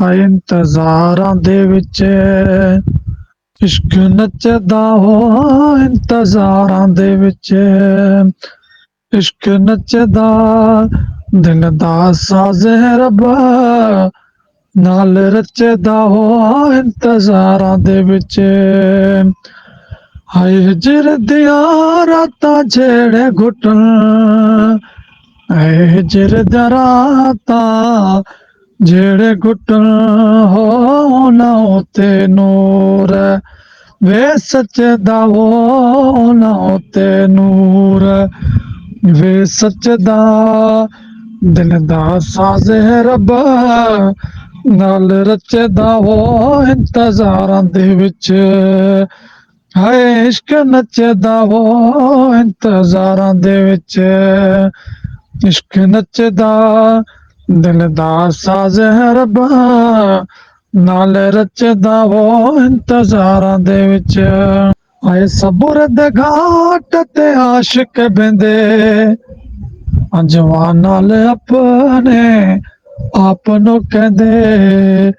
ਹਾਏ ਇੰਤਜ਼ਾਰਾਂ ਦੇ ਵਿੱਚ ਇਸ਼ਕ ਨੱਚਦਾ ਹੋ, ਇੰਤਜ਼ਾਰਾਂ ਦੇ ਵਿੱਚ ਇਸ਼ਕ ਨੱਚਦਾ, ਦਿਲ ਦਾ ਸਾਜ਼ ਹੈ ਰੱਬਾ ਨਾਲ ਰਚਦਾ ਹੋ, ਇੰਤਜ਼ਾਰਾਂ ਦੇ ਵਿੱਚ ਹਾਏ ਹਿਜਰ ਦੀਆਂ ਰਾਤਾਂ ਜਿਹੜੇ ਘੁੱਟਣ, ਹਾਏ ਹਿਜਰ ਦੀਆਂ ਰਾਤਾਂ ਜਿਹੜੇ ਘੁੱਟਣ ਹੋ, ਨਾ ਉਤੇ ਨੂਰ ਵੇ ਸੱਚ ਦਾ ਹੋ, ਨਾ ਉਤੇ ਨੂਰ ਵੇ ਸੱਚ ਦਾ, ਦਿਲ ਦਾ ਸਾਜ਼ ਹੈ ਰੱਬਾ ਨਾਲ ਰਚਦਾ ਹੋ, ਇੰਤਜ਼ਾਰਾਂ ਦੇ ਵਿੱਚ ਹਾਏ ਇਸ਼ਕ ਨੱਚਦਾ ਹੋ, ਇੰਤਜ਼ਾਰਾਂ ਦੇ ਵਿੱਚ ਇਸ਼ਕ ਨੱਚਦਾ, ਦਿਲ ਦਾ ਸਾਜ਼ ਹੈ ਰੱਬਾ ਨਾਲ ਰਚਦਾ ਹੋ, ਇੰਤਜ਼ਾਰਾਂ ਦੇ ਵਿੱਚ ਹਾਏ ਸਬਰ ਦੇ ਘਾਟ ਤੇ ਆਸ਼ਿਕ ਬਹਿੰਦੇ, ਜਵਾਨ ਨਾਲ ਆਪਣੇ ਆਪ ਨੂੰ ਕਹਿੰਦੇ,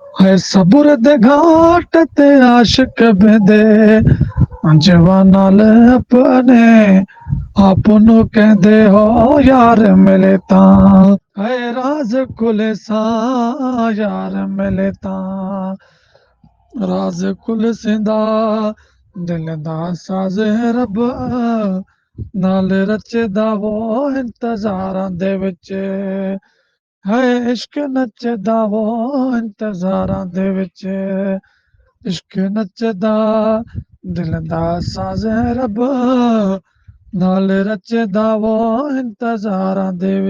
ਹਾਏ ਸਬਰ ਦੇ ਘਾਟ ਤੇ ਆਸ਼ਿਕ ਬਹਿੰਦੇ, ਜਵਾਨ ਨਾਲ ਆਪਣੇ ਆਪ ਨੂੰ ਕਹਿੰਦੇ ਹੋ, ਯਾਰ ਮਿਲੇ ਤਾਂ ਹਾਏ ਰਾਜ਼ ਖੁੱਲੇ ਸਾਂ, ਯਾਰ ਮਿਲੇ ਤਾਂ ਰਾਜ਼ ਖੁੱਲ ਸਿੰਦਾ, ਦਿਲ ਦਾ ਸਾਜ਼ ਹੈ ਰੱਬਾ ਨਾਲ ਰਚਦਾ ਹੋ, ਇੰਤਜ਼ਾਰਾਂ ਦੇ ਵਿੱਚ ਹਾਏ ਇਸ਼ਕ ਨੱਚਦਾ ਹੋ, ਇੰਤਜ਼ਾਰਾਂ ਦੇ ਵਿੱਚ ਇਸ਼ਕ ਨੱਚਦਾ, ਦਿਲ ਦਾ ਸਾਜ਼ ਹੈ ਰੱਬਾ ਨਾਲ ਰਚਦਾ ਹੋ, ਇੰਤਜ਼ਾਰਾਂ ਦੇ ਵਿੱਚ